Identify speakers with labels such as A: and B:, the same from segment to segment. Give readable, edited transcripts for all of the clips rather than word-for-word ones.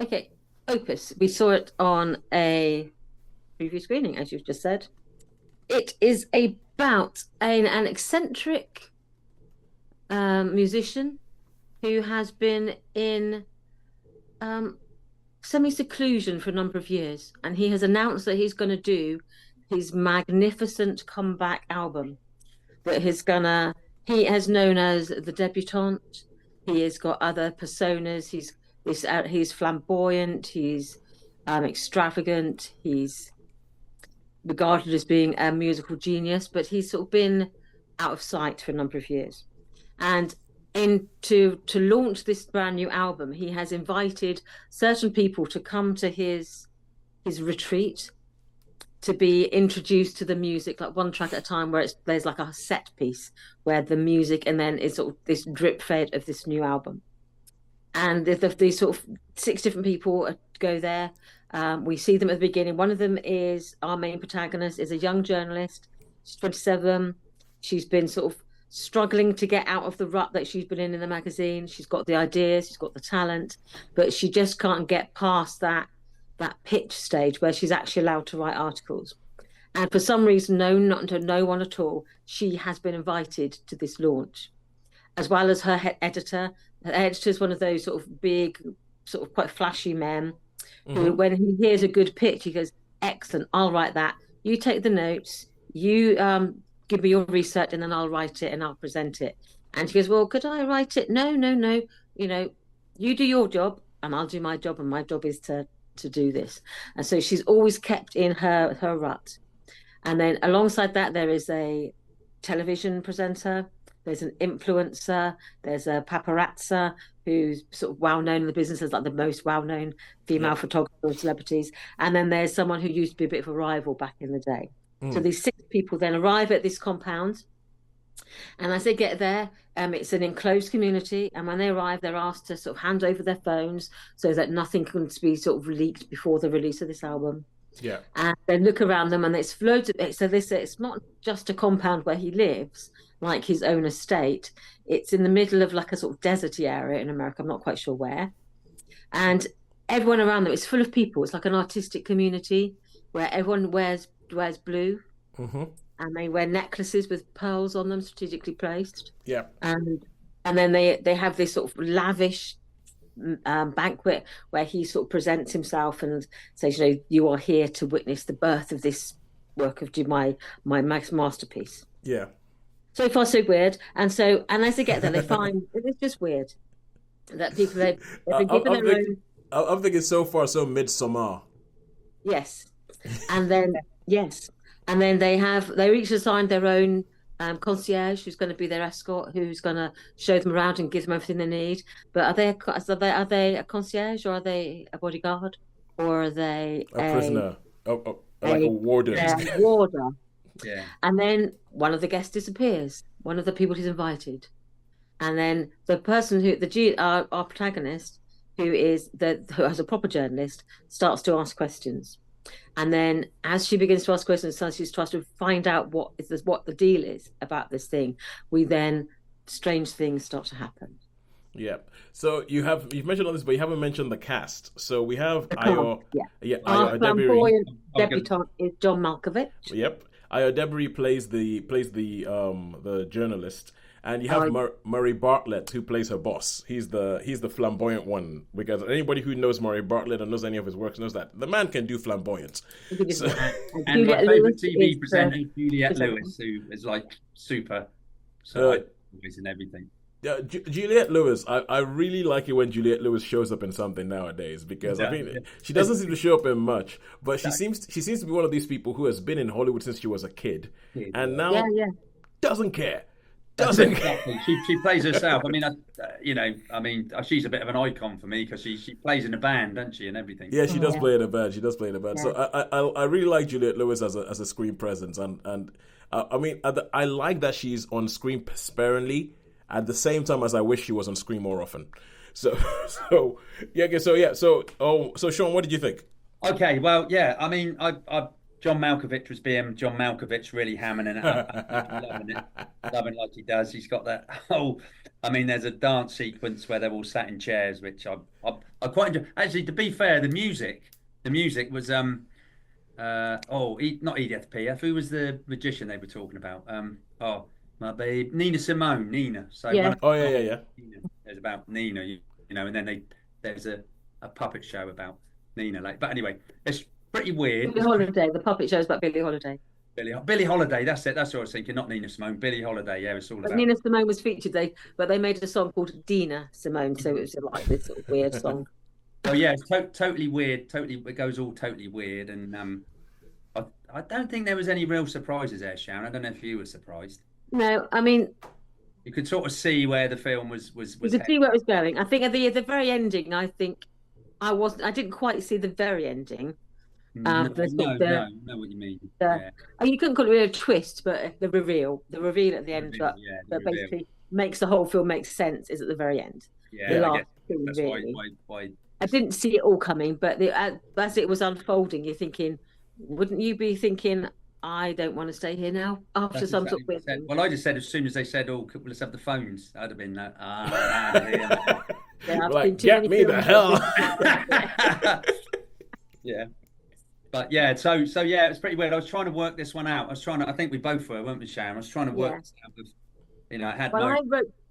A: Okay, Opus. We saw it on a preview screening, as you've just said. It is about an eccentric musician who has been in um, semi-seclusion for a number of years, and he has announced that he's going to do his magnificent comeback album. That he's gonna. He has known as the debutante. He has got other personas. He's flamboyant. He's extravagant. He's regarded as being a musical genius, but he's sort of been out of sight for a number of years. And to launch this brand new album, he has invited certain people to come to his retreat to be introduced to the music, like one track at a time, where there's like a set piece where the music and then it's sort of this drip fed of this new album. And these sort of six different people go there. We see them at the beginning. One of them is our main protagonist, is a young journalist. She's 27. She's been sort of struggling to get out of the rut that she's been in the magazine. She's got the ideas, she's got the talent, but she just can't get past that pitch stage where she's actually allowed to write articles. And for some reason, not to no one at all, she has been invited to this launch, as well as her head editor. Her editor is one of those sort of big, sort of quite flashy men who,
B: Hmm.
A: when he hears a good pitch, he goes, "Excellent, I'll write that. You take the notes, you give me your research, and then I'll write it and I'll present it." And she goes, "Well, could I write it?" No, no, no. You know, you do your job and I'll do my job, and my job is to do this. And so she's always kept in her rut. And then alongside that, there is a television presenter, there's an influencer, there's a paparazza who's sort of well known in the business as like the most well known female
B: Yep.
A: photographer of celebrities. And then there's someone who used to be a bit of a rival back in the day. So
B: Mm.
A: these six people then arrive at this compound, and as they get there, it's an enclosed community. And when they arrive, they're asked to sort of hand over their phones so that nothing can be sort of leaked before the release of this album.
B: Yeah.
A: And they look around them, and it's loads of it. So this it's not just a compound where he lives, like his own estate. It's in the middle of like a sort of deserty area in America. I'm not quite sure where. And everyone around them is full of people. It's like an artistic community where everyone wears blue,
B: Hmm.
A: and they wear necklaces with pearls on them, strategically placed.
B: Yeah.
A: And and then they have this sort of lavish banquet where he sort of presents himself and says, you are here to witness the birth of this work of my masterpiece.
B: Yeah.
A: So far, so weird. And as they get there, they find it's just weird that people they've been given
B: I'm
A: their
B: thinking,
A: own.
B: I'm thinking so far so midsummer.
A: Yes. And then yes, and then they each assigned their own concierge who's going to be their escort, who's going to show them around and give them everything they need. But are they a concierge, or are they a bodyguard, or are they
B: A prisoner, like a
A: a,
B: warden.
A: a warder?
C: Yeah.
A: And then one of the guests disappears, one of the people he's invited, and then the person our protagonist, who has a proper journalist, starts to ask questions. And then as she begins to ask questions, so she tries to find out what the deal is about this thing. Strange things start to happen.
B: Yeah. So you've mentioned all this, but you haven't mentioned the cast. So we have
A: I can't. Yeah.
B: Yeah,
A: Our
B: Ayo Edebiri.
A: flamboyant
C: I was going
A: debutante is John Malkovich.
B: Yep. Ayo Edebiri plays the journalist, and you have
A: Oh,
B: Murray Bartlett who plays her boss. He's the flamboyant one, because anybody who knows Murray Bartlett and knows any of his works knows that the man can do flamboyance.
A: we could just
B: So
A: and
C: And my
A: Juliette
C: favourite
A: Lewis is
C: TV presenter, Juliette
A: presenter.
C: Lewis, who is like super. So
B: uh,
C: I always in everything.
B: yeah, Juliette Lewis. I really like it when Juliette Lewis shows up in something nowadays, because I
C: Yeah,
B: mean
C: yeah.
B: she doesn't seem to show up in much, but she
C: No,
B: seems to be one of these people who has been in Hollywood since she was a kid,
C: kid,
B: and
C: yeah.
A: Yeah,
B: now
A: yeah.
B: doesn't care,
C: That's it,
B: doesn't care.
C: exactly. She plays herself. I mean, she's a bit of an icon for me because she plays in a band, doesn't she, and everything.
B: Yeah, she does
A: Yeah,
B: play in a band. She does play in a band.
A: yeah.
B: So I really like Juliette Lewis as a screen presence, and I mean I like that she's on screen sparingly, at the same time as I wish she was on screen more often. So so yeah, okay, so yeah, so Sean, what did you think?
C: Okay, well, yeah. I mean, I John Malkovich was being John Malkovich, really hamming it up, loving it, loving like he does. He's got that whole. I mean, there's a dance sequence where they're all sat in chairs, which I quite enjoy. Actually, to be fair, the music was not Edith Piaf. Who was the magician they were talking about? My babe, Nina Simone, Nina. So
A: Yeah.
B: Oh yeah.
C: Nina, there's about Nina, and then there's a puppet show about Nina. But anyway, it's pretty weird.
A: Billie Holiday. The puppet show is about Billie Holiday.
C: Billie Holiday, that's it. That's what I was thinking. Not Nina Simone, Billie Holiday. Yeah, it's all
A: But
C: about.
A: Nina Simone was featured, but they made a song called Dina Simone, so it was like this sort of weird song.
C: Oh yeah, it's totally weird. Totally, it goes all totally weird, and I don't think there was any real surprises there, Sharon. I don't know if you were surprised.
A: No, I mean,
C: You could sort of see where the film was.
A: you could see where it was going. I think at the very ending, I didn't quite see the very ending.
C: No, I know what you mean. Yeah.
A: You couldn't call it a twist, but the reveal at the end, that basically makes the whole film make sense is at the very end.
C: Yeah, I guess that's
A: really.
C: why.
A: I didn't see it all coming, but as it was unfolding, you're thinking, wouldn't you be thinking, I don't want to stay here now after some sort of weird thing?
C: Well, I just said as soon as they said, "Oh, let's have the phones," I'd have been that.
A: Yeah,
B: like, get me the hell.
C: Yeah. But yeah, so yeah, it was pretty weird. I was trying to work this one out. I think we both were, weren't we, Sharon? I was trying to work this out with, I had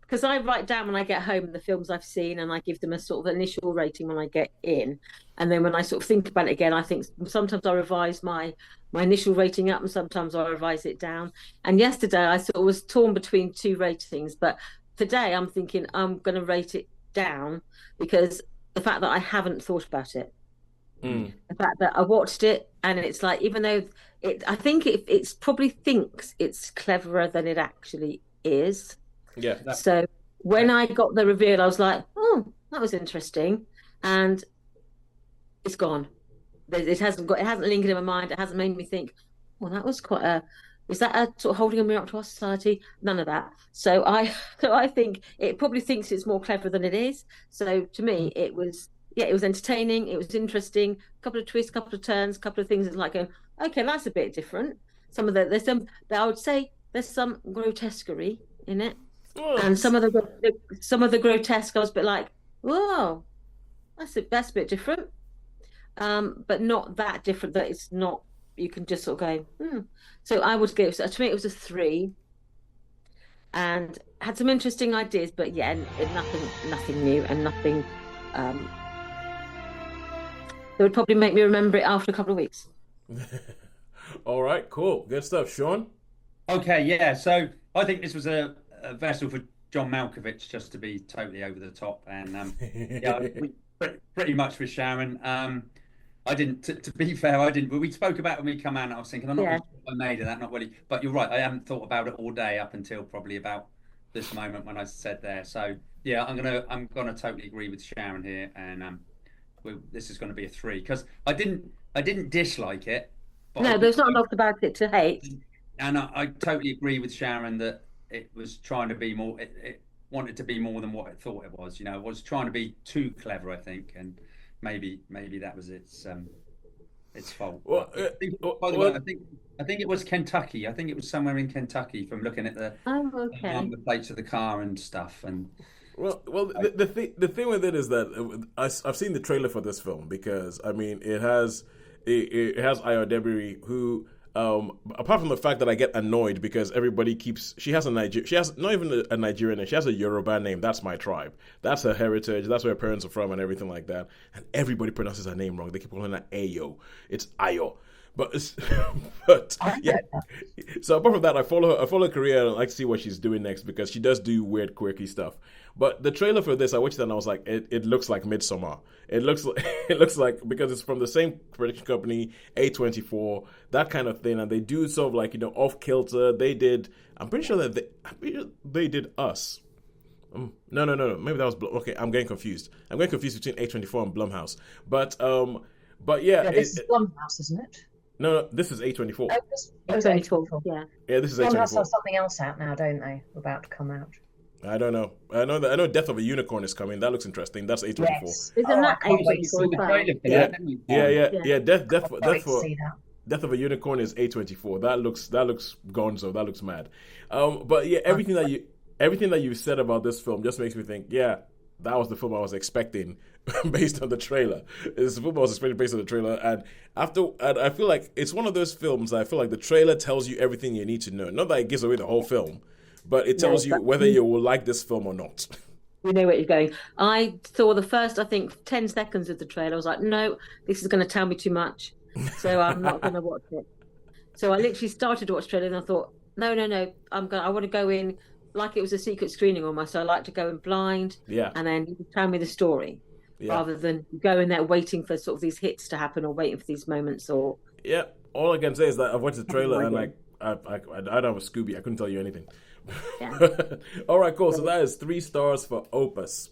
A: because I write down when I get home the films I've seen, and I give them a sort of initial rating when I get in, and then when I sort of think about it again, I think sometimes I revise my initial rating up, and sometimes I revise it down. And yesterday I sort of was torn between two ratings, but today I'm thinking I'm going to rate it down because the fact that I haven't thought about it. The fact that I watched it and it's like, even though I think it's probably thinks it's cleverer than it actually is.
B: Yeah.
A: So when I got the reveal, I was like, oh, that was interesting, and it's gone. It hasn't lingered in my mind. It hasn't made me think, well, that was is that a sort of holding a mirror up to our society? None of that. So I think it probably thinks it's more clever than it is. So to me, it was entertaining. It was interesting. A couple of twists, a couple of turns, a couple of things. It's like going, okay, that's a bit different. I would say there's some grotesquerie in it, and some of the grotesque, I was a bit like, whoa, that's a bit different, but not that different that it's not. You can just sort of go, So I would give. To me, it was a 3, and had some interesting ideas, but yeah, nothing new and nothing. That would probably make me remember it after a couple of weeks.
B: All right, cool. Good stuff. Sean?
C: Okay, yeah. So I think this was a vessel for John Malkovich, just to be totally over the top. And pretty much for Sharon. I didn't, to be fair, I didn't. We spoke about when we come out, and I was thinking, I'm not really sure I made of that, not really. But you're right, I haven't thought about it all day up until probably about this moment when I said there. So yeah, I'm gonna totally agree with Sharon here, and this is going to be a 3 because I didn't dislike it.
A: No, there's not enough about it to hate.
C: And I totally agree with Sharon that it was trying to be more. It wanted to be more than what it thought it was. It was trying to be too clever, I think, and maybe that was its fault.
B: Well,
C: by the way, I think it was Kentucky. I think it was somewhere in Kentucky from looking at the number plates of the car and stuff. And
B: Well, the thing with it is that I've seen the trailer for this film because I mean it has Ayo Debiri who apart from the fact that I get annoyed because everybody she has not even a Nigerian name, she has a Yoruba name. That's my tribe. That's her heritage. That's where her parents are from and everything like that. And everybody pronounces her name wrong. They keep calling her Ayo. It's Ayo. But yeah. So apart from that, I follow her career and I like to see what she's doing next because she does do weird, quirky stuff. But the trailer for this, I watched it and I was like, it looks like Midsommar. It looks like because it's from the same production company, A24, that kind of thing, and they do sort of like off kilter. I'm pretty sure that they did Us. No. Maybe that was okay. I'm getting confused between A24 and Blumhouse. But yeah,
D: this is Blumhouse, isn't it?
B: No, this is A24.
D: Oh, this is A24.
B: Yeah, this is
D: Blumhouse
B: A24.
D: has something else out now, don't they? About to come out.
B: I don't know. I know Death of a Unicorn is coming. That looks interesting. That's A24.
D: Yes.
A: Isn't that A24?
B: Yeah. Death for Death of a Unicorn is A24. That looks gonzo. That looks mad. But yeah, everything that you said about this film just makes me think, yeah, that was the film I was expecting based on the trailer. It's the film I was expecting based on the trailer. And I feel like it's one of those films that I feel like the trailer tells you everything you need to know. Not that it gives away the whole film, but it tells you whether you will like this film or not.
A: We know where you're going. I saw the first, I think, 10 seconds of the trailer. I was like, no, this is going to tell me too much. So I'm not going to watch it. So I literally started to watch the trailer and I thought, no. I want to go in like it was a secret screening almost. So I like to go in blind.
B: Yeah.
A: And then you tell me the story rather than go in there waiting for sort of these hits to happen or waiting for these moments or.
B: Yeah. All I can say is that I've watched the trailer and like, I don't have a Scooby. I couldn't tell you anything.
A: Yeah.
B: All right, cool. So that is 3 stars for Opus.